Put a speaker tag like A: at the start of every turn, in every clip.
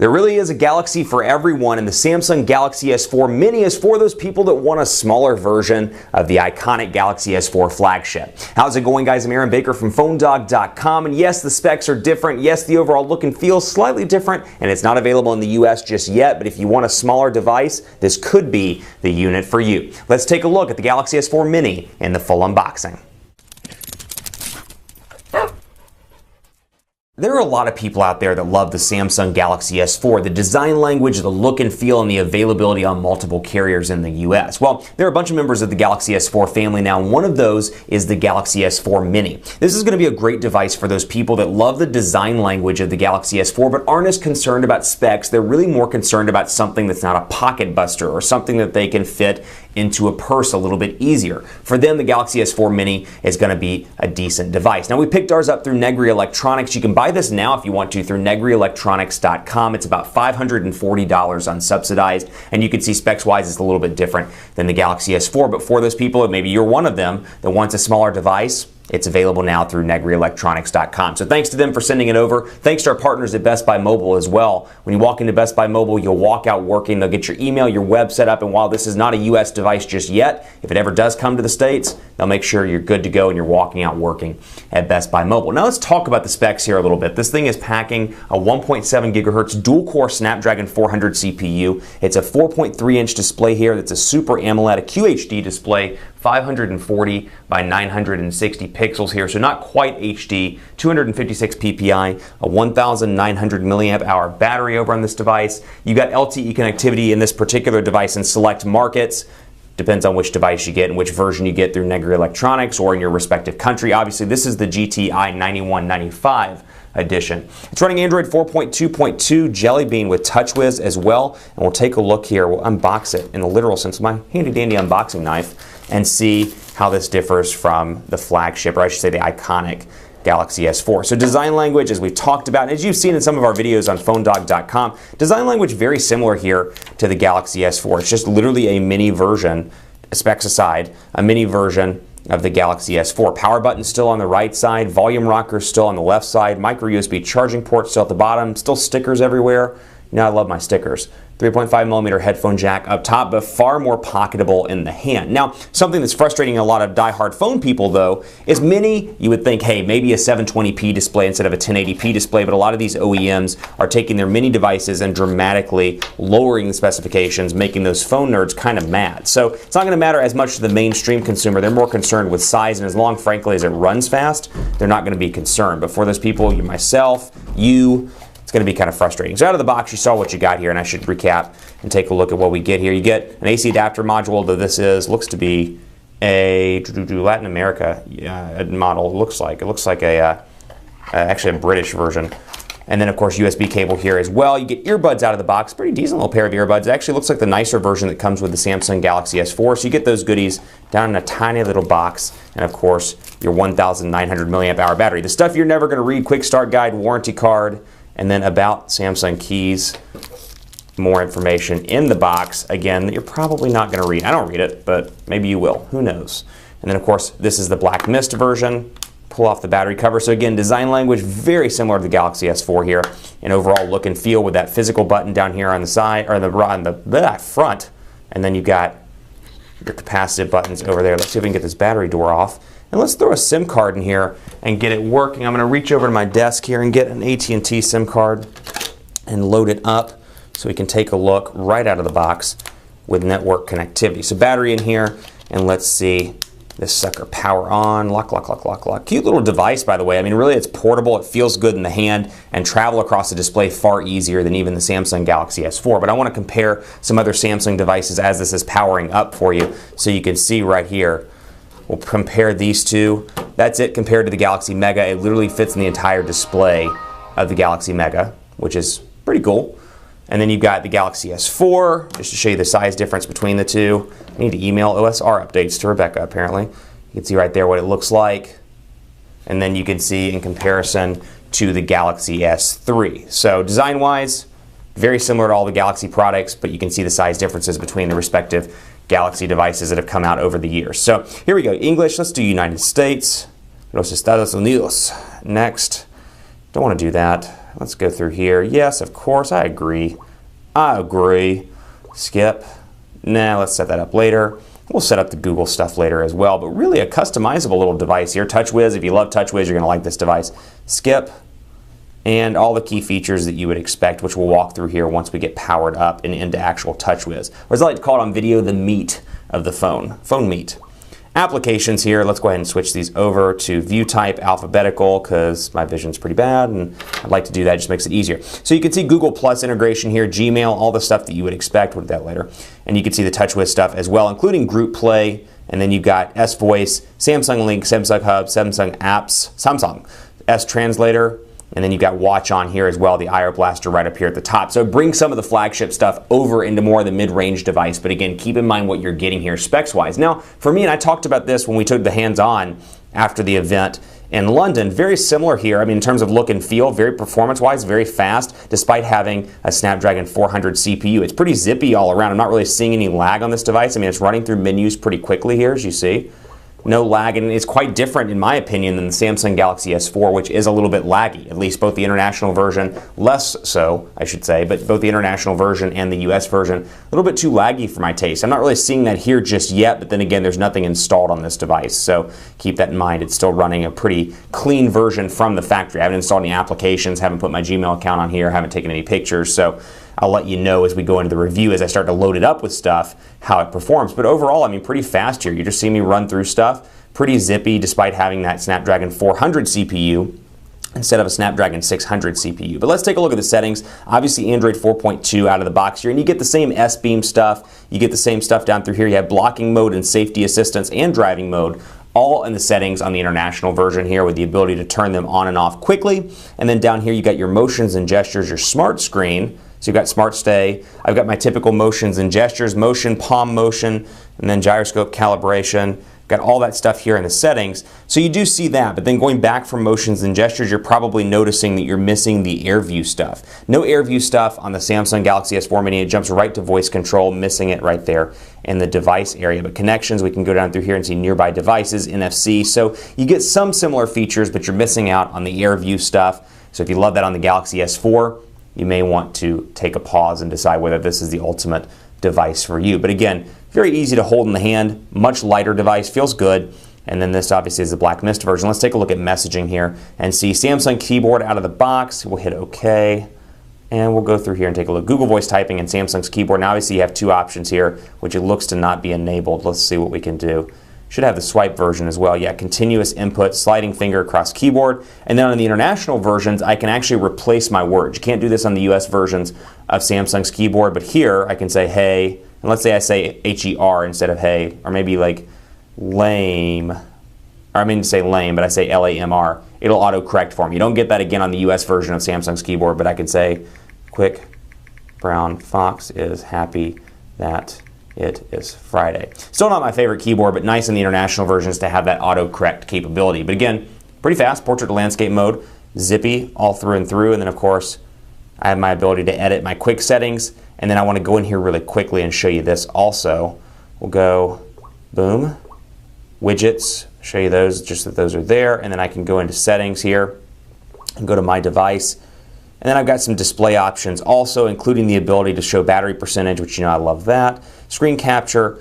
A: There really is a Galaxy for everyone, and the Samsung Galaxy S4 Mini is for those people that want a smaller version of the iconic Galaxy S4 flagship. How's it going, guys? I'm Aaron Baker from PhoneDog.com, and yes, the specs are different. Yes, the overall look and feel is slightly different, and it's not available in the US just yet, but if you want a smaller device, this could be the unit for you. Let's take a look at the Galaxy S4 Mini in the full unboxing. There are a lot of people out there that love the Samsung Galaxy S4, the design language, the look and feel, and the availability on multiple carriers in the US. Well, there are a bunch of members of the Galaxy S4 family now, and one of those is the Galaxy S4 Mini. This is going to be a great device for those people that love the design language of the Galaxy S4 but aren't as concerned about specs. They're really more concerned about something that's not a pocket buster or something that they can fit into a purse a little bit easier. For them, the Galaxy S4 Mini is going to be a decent device. Now, we picked ours up through Negri Electronics. You can buy this now if you want to through negrielectronics.com. It's about $540 unsubsidized, and you can see specs-wise it's a little bit different than the Galaxy S4, but for those people, maybe you're one of them that wants a smaller device, it's available now through negrielectronics.com. So thanks to them for sending it over. Thanks to our partners at Best Buy Mobile as well. When you walk into Best Buy Mobile, you'll walk out working. They'll get your email, your web set up, and while this is not a US device just yet, if it ever does come to the States, they'll make sure you're good to go and you're walking out working at Best Buy Mobile. Now let's talk about the specs here a little bit. This thing is packing a 1.7 gigahertz dual-core Snapdragon 400 CPU. It's a 4.3-inch display here that's a Super AMOLED, a QHD display, 540 by 960 pixels here, so not quite HD, 256 ppi, a 1,900 milliamp hour battery over on this device. You got LTE connectivity in this particular device in select markets. Depends on which device you get and which version you get through Negri Electronics or in your respective country. Obviously, this is the GTI 9195 edition. It's running Android 4.2.2 Jelly Bean with TouchWiz as well, and we'll take a look here. We'll unbox it in the literal sense, my handy-dandy unboxing knife, and see how this differs from the flagship, or I should say the iconic Galaxy S4. So design language, as we've talked about, and as you've seen in some of our videos on PhoneDog.com, design language very similar here to the Galaxy S4. It's just literally a mini version, specs aside, a mini version of the Galaxy S4. Power button still on the right side, volume rocker still on the left side, micro USB charging port still at the bottom, still stickers everywhere. You know, I love my stickers. 3.5mm headphone jack up top, but far more pocketable in the hand. Now, something that's frustrating a lot of die-hard phone people, though, is Mini, you would think, hey, maybe a 720p display instead of a 1080p display, but a lot of these OEMs are taking their Mini devices and dramatically lowering the specifications, making those phone nerds kind of mad. So it's not going to matter as much to the mainstream consumer. They're more concerned with size, and as long, frankly, as it runs fast, they're not going to be concerned. But for those people, myself, you, it's going to be kind of frustrating. So out of the box, you saw what you got here, and I should recap and take a look at what we get here. You get an AC adapter module, though this looks to be a Latin America model. It looks like actually a British version. And then, of course, USB cable here as well. You get earbuds out of the box. Pretty decent little pair of earbuds. It actually looks like the nicer version that comes with the Samsung Galaxy S4. So you get those goodies down in a tiny little box. And, of course, your 1,900 milliamp hour battery. The stuff you're never going to read, quick start guide, warranty card, and then about Samsung keys, more information in the box, again, that you're probably not going to read. I don't read it, but maybe you will. Who knows? And then, of course, this is the Black Mist version. Pull off the battery cover. So again, design language very similar to the Galaxy S4 here, and overall look and feel with that physical button down here on the side, or on the front, and then you got your capacitive buttons over there. Let's see if we can get this battery door off. And let's throw a SIM card in here and get it working. I'm going to reach over to my desk here and get an AT&T SIM card and load it up so we can take a look right out of the box with network connectivity. So battery in here, and let's see this sucker power on. Lock, lock, lock, lock, lock. Cute little device, by the way. I mean, really, it's portable. It feels good in the hand, and travel across the display far easier than even the Samsung Galaxy S4. But I want to compare some other Samsung devices as this is powering up for you so you can see right here. We'll compare these two. That's it compared to the Galaxy Mega. It literally fits in the entire display of the Galaxy Mega, which is pretty cool. And then you've got the Galaxy S4, just to show you the size difference between the two. I need to email OSR updates to Rebecca, apparently. You can see right there what it looks like. And then you can see in comparison to the Galaxy S3. So design-wise, very similar to all the Galaxy products, but you can see the size differences between the respective Galaxy devices that have come out over the years. So here we go. English, let's do United States. Los Estados Unidos. Next. Don't want to do that. Let's go through here. Yes, of course, I agree. I agree. Skip. Nah, let's set that up later. We'll set up the Google stuff later as well, but really a customizable little device here. TouchWiz, if you love TouchWiz, you're going to like this device. Skip. And all the key features that you would expect, which we'll walk through here once we get powered up and into actual TouchWiz. Or as I like to call it on video, the meat of the phone. Phone meat. Applications here, let's go ahead and switch these over to view type alphabetical because my vision's pretty bad and I'd like to do that, it just makes it easier. So you can see Google Plus integration here, Gmail, all the stuff that you would expect, we'll do that later. And you can see the TouchWiz stuff as well, including Group Play, and then you've got S-Voice, Samsung Link, Samsung Hub, Samsung Apps, Samsung S-Translator, and then you've got Watch on here as well, the IR Blaster right up here at the top. So bring some of the flagship stuff over into more of the mid-range device, but again, keep in mind what you're getting here specs-wise. Now, for me, and I talked about this when we took the hands-on after the event in London, very similar here. I mean, in terms of look and feel, very performance-wise, very fast, despite having a Snapdragon 400 CPU. It's pretty zippy all around. I'm not really seeing any lag on this device. I mean, it's running through menus pretty quickly here, as you see. No lag, and it's quite different, in my opinion, than the Samsung Galaxy S4, which is a little bit laggy, at least both the international version, less so, I should say, but both the international version and the US version, a little bit too laggy for my taste. I'm not really seeing that here just yet, but then again, there's nothing installed on this device, so keep that in mind. It's still running a pretty clean version from the factory. I haven't installed any applications, haven't put my Gmail account on here, haven't taken any pictures, so I'll let you know as we go into the review, as I start to load it up with stuff, how it performs. But overall, I mean, pretty fast here. You just see me run through stuff. Pretty zippy, despite having that Snapdragon 400 CPU instead of a Snapdragon 600 CPU. But let's take a look at the settings. Obviously, Android 4.2 out of the box here, and you get the same S-Beam stuff. You get the same stuff down through here. You have blocking mode and safety assistance and driving mode, all in the settings on the international version here with the ability to turn them on and off quickly. And then down here, you got your motions and gestures, your smart screen. So you've got Smart Stay. I've got my typical motions and gestures, motion, palm motion, and then gyroscope calibration. Got all that stuff here in the settings. So you do see that, but then going back from motions and gestures, you're probably noticing that you're missing the AirView stuff. No AirView stuff on the Samsung Galaxy S4 Mini. It jumps right to voice control, missing it right there in the device area. But connections, we can go down through here and see nearby devices, NFC. So you get some similar features, but you're missing out on the AirView stuff. So if you love that on the Galaxy S4, you may want to take a pause and decide whether this is the ultimate device for you. But again, very easy to hold in the hand, much lighter device, feels good. And then this obviously is the Black Mist version. Let's take a look at messaging here and see Samsung keyboard out of the box. We'll hit OK. And we'll go through here and take a look. Google voice typing and Samsung's keyboard. Now obviously you have two options here, which it looks to not be enabled. Let's see what we can do. Should have the swipe version as well. Yeah, continuous input, sliding finger across keyboard. And then on the international versions, I can actually replace my words. You can't do this on the US versions of Samsung's keyboard, but here I can say hey, and let's say I say H-E-R instead of hey, or maybe like lame, or I mean to say lame, but I say L-A-M-R. It'll autocorrect for me. You don't get that again on the US version of Samsung's keyboard, but I can say quick brown fox is happy that it is Friday. Still not my favorite keyboard, but nice in the international versions to have that autocorrect capability. But again, pretty fast, portrait to landscape mode, zippy all through and through. And then of course, I have my ability to edit my quick settings. And then I want to go in here really quickly and show you this also. We'll go, boom, widgets, show you those, just that those are there. And then I can go into settings here and go to my device. And then I've got some display options also, including the ability to show battery percentage, which you know I love that, screen capture,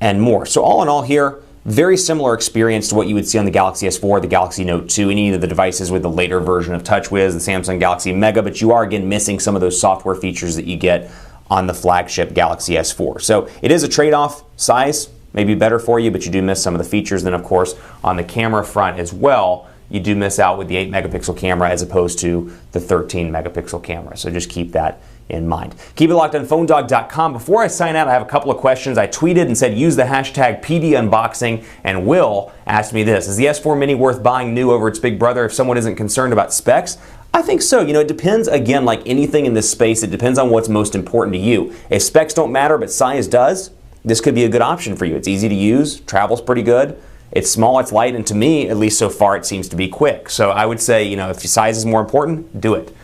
A: and more. So all in all here, very similar experience to what you would see on the Galaxy S4, the Galaxy Note 2, any of the devices with the later version of TouchWiz, the Samsung Galaxy Mega, but you are again missing some of those software features that you get on the flagship Galaxy S4. So it is a trade-off. Size may be better for you, but you do miss some of the features. Then of course on the camera front as well, you do miss out with the 8 megapixel camera as opposed to the 13 megapixel camera. So just keep that in mind. Keep it locked on PhoneDog.com. Before I sign out, I have a couple of questions. I tweeted and said use the hashtag PDUnboxing, and Will asked me this: is the S4 Mini worth buying new over its big brother if someone isn't concerned about specs? I think so. You know, it depends, again, like anything in this space, it depends on what's most important to you. If specs don't matter but size does, this could be a good option for you. It's easy to use, travels pretty good. It's small, it's light, and to me, at least so far, it seems to be quick. So I would say, you know, if your size is more important, do it.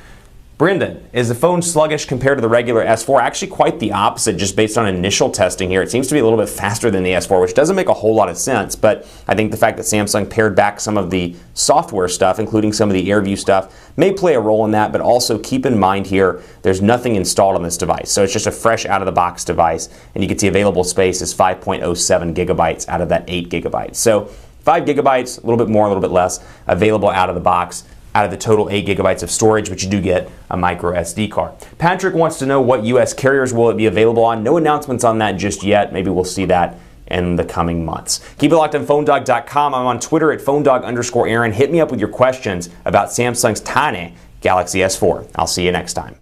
A: Brendan, is the phone sluggish compared to the regular S4? Actually, quite the opposite, just based on initial testing here. It seems to be a little bit faster than the S4, which doesn't make a whole lot of sense, but I think the fact that Samsung pared back some of the software stuff, including some of the AirView stuff, may play a role in that, but also keep in mind here, there's nothing installed on this device. So it's just a fresh out-of-the-box device, and you can see available space is 5.07 gigabytes out of that 8 gigabytes. So 5 gigabytes, a little bit more, a little bit less, available out of the box. Out of the total 8 gigabytes of storage, but you do get a micro SD card. Patrick wants to know what U.S. carriers will it be available on. No announcements on that just yet. Maybe we'll see that in the coming months. Keep it locked on PhoneDog.com. I'm on Twitter at PhoneDog_Aaron. Hit me up with your questions about Samsung's tiny Galaxy S4. I'll see you next time.